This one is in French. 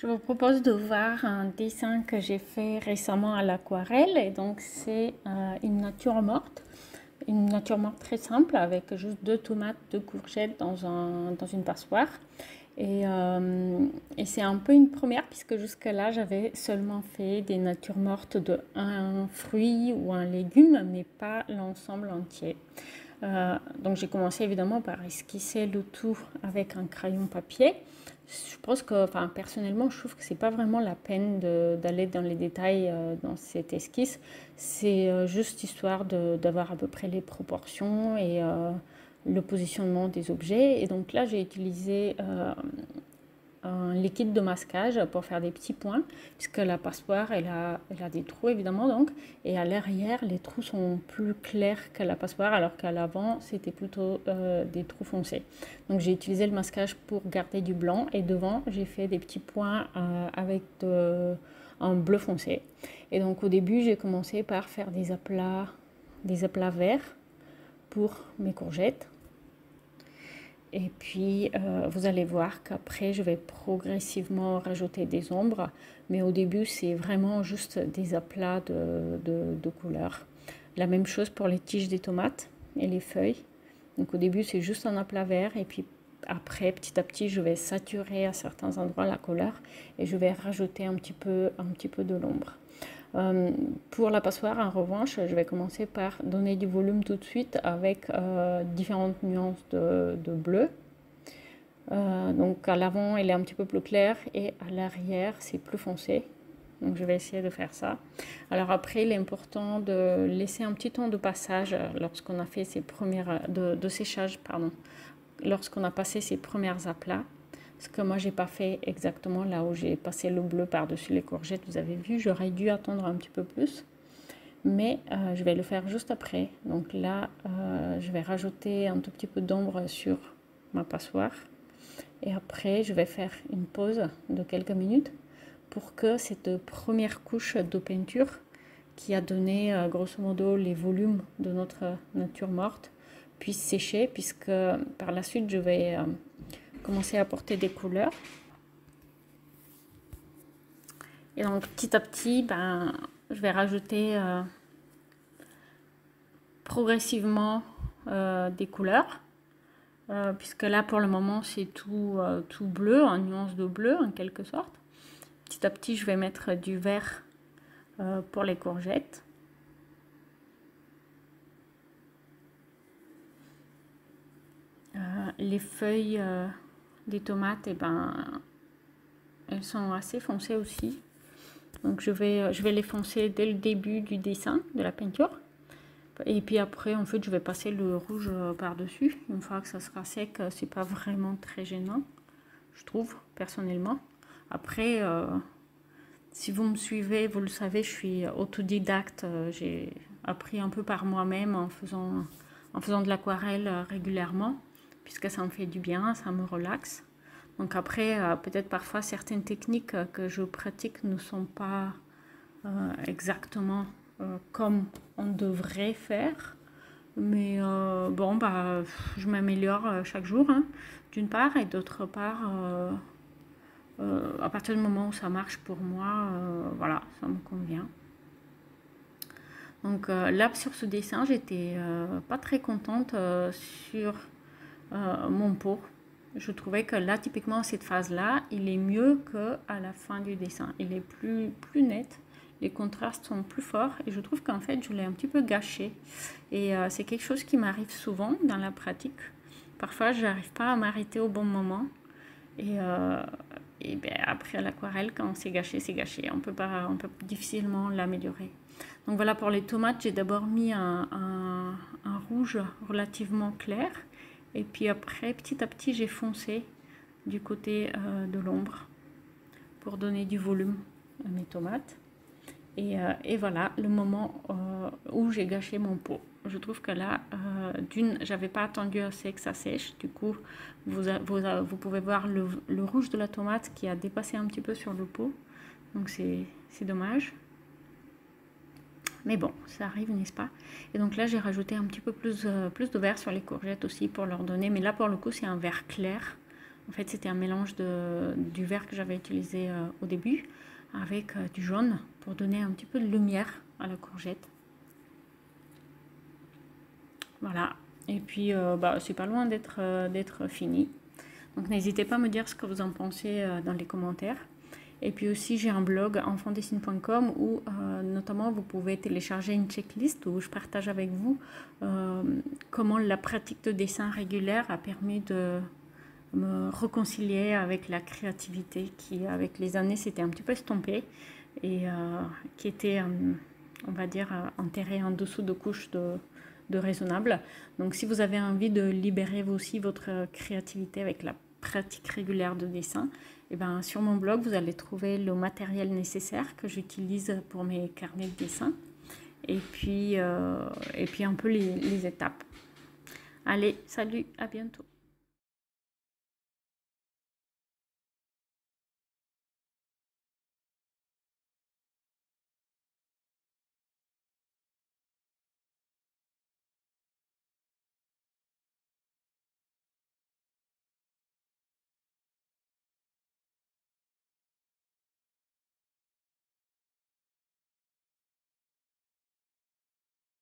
Je vous propose de voir un dessin que j'ai fait récemment à l'aquarelle. Et donc c'est une nature morte très simple avec juste 2 tomates, 2 courgettes dans une passoire. Et c'est un peu une première puisque jusque-là j'avais seulement fait des natures mortes de un fruit ou un légume, mais pas l'ensemble entier. Donc j'ai commencé évidemment par esquisser le tout avec un crayon papier. Je pense que, enfin, personnellement, je trouve que c'est pas vraiment la peine d'aller dans les détails dans cette esquisse. C'est juste histoire d'avoir à peu près les proportions et le positionnement des objets. Et donc là, j'ai utilisé un liquide de masquage pour faire des petits points, puisque la passoire, elle a des trous évidemment, donc, et à l'arrière, les trous sont plus clairs que la passoire, alors qu'à l'avant, c'était plutôt des trous foncés. Donc j'ai utilisé le masquage pour garder du blanc, et devant, j'ai fait des petits points avec un bleu foncé. Et donc au début, j'ai commencé par faire des aplats verts pour mes courgettes. Et puis, vous allez voir qu'après, je vais progressivement rajouter des ombres. Mais au début, c'est vraiment juste des aplats de couleurs. La même chose pour les tiges des tomates et les feuilles. Donc au début, c'est juste un aplat vert. Et puis après, petit à petit, je vais saturer à certains endroits la couleur. Et je vais rajouter un petit peu de l'ombre. Pour la passoire, en revanche, je vais commencer par donner du volume tout de suite avec différentes nuances de bleu. Donc à l'avant, elle est un petit peu plus claire et à l'arrière, c'est plus foncé. Donc je vais essayer de faire ça. Alors après, il est important de laisser un petit temps de passage lorsqu'on a fait ces premières de séchage, pardon, lorsqu'on a passé ces premières aplats. Ce que moi, j'ai pas fait exactement là où j'ai passé le bleu par-dessus les courgettes. Vous avez vu, j'aurais dû attendre un petit peu plus. Mais je vais le faire juste après. Donc là, je vais rajouter un tout petit peu d'ombre sur ma passoire. Et après, je vais faire une pause de quelques minutes pour que cette première couche de peinture qui a donné grosso modo les volumes de notre nature morte puisse sécher, puisque par la suite, je vais commencer à apporter des couleurs. Et donc petit à petit, je vais rajouter progressivement des couleurs, puisque là pour le moment c'est tout bleu, en nuance de bleu en quelque sorte. Petit à petit, je vais mettre du vert pour les courgettes. Les feuilles des tomates, elles sont assez foncées aussi. Donc je vais les foncer dès le début du dessin, de la peinture. Et puis après, en fait, je vais passer le rouge par-dessus. Une fois que ça sera sec, c'est pas vraiment très gênant, je trouve, personnellement. Après, si vous me suivez, vous le savez, je suis autodidacte. J'ai appris un peu par moi-même en faisant de l'aquarelle régulièrement, puisque ça me fait du bien, ça me relaxe. Donc après, peut-être parfois certaines techniques que je pratique ne sont pas exactement comme on devrait faire. Mais bon, je m'améliore chaque jour, hein, d'une part, et d'autre part, à partir du moment où ça marche pour moi, voilà, ça me convient. Donc là, sur ce dessin, j'étais pas très contente sur mon pot. Je trouvais que là, typiquement, cette phase-là, il est mieux qu'à la fin du dessin. Il est plus net, les contrastes sont plus forts et je trouve qu'en fait, je l'ai un petit peu gâché. Et c'est quelque chose qui m'arrive souvent dans la pratique. Parfois, je n'arrive pas à m'arrêter au bon moment. Et après, à l'aquarelle, quand c'est gâché, c'est gâché. On peut difficilement l'améliorer. Donc voilà, pour les tomates, j'ai d'abord mis un rouge relativement clair. Et puis après, petit à petit, j'ai foncé du côté de l'ombre pour donner du volume à mes tomates. Et voilà le moment où j'ai gâché mon pot. Je trouve que là, j'avais pas attendu assez que ça sèche. Du coup, vous pouvez voir le rouge de la tomate qui a dépassé un petit peu sur le pot. Donc c'est dommage. Mais bon, ça arrive, n'est-ce pas? Et donc là, j'ai rajouté un petit peu plus de vert sur les courgettes aussi pour leur donner. Mais là, pour le coup, c'est un vert clair. En fait, c'était un mélange du vert que j'avais utilisé au début avec du jaune pour donner un petit peu de lumière à la courgette. Voilà, et puis c'est pas loin d'être fini. Donc n'hésitez pas à me dire ce que vous en pensez dans les commentaires. Et puis aussi j'ai un blog enfantdessine.com où notamment vous pouvez télécharger une checklist où je partage avec vous comment la pratique de dessin régulière a permis de me réconcilier avec la créativité qui avec les années s'était un petit peu estompée et qui était on va dire enterrée en dessous de couches de raisonnable. Donc si vous avez envie de libérer vous aussi votre créativité avec la pratique régulière de dessin, et ben sur mon blog vous allez trouver le matériel nécessaire que j'utilise pour mes carnets de dessin et puis un peu les étapes. Allez, salut, à bientôt.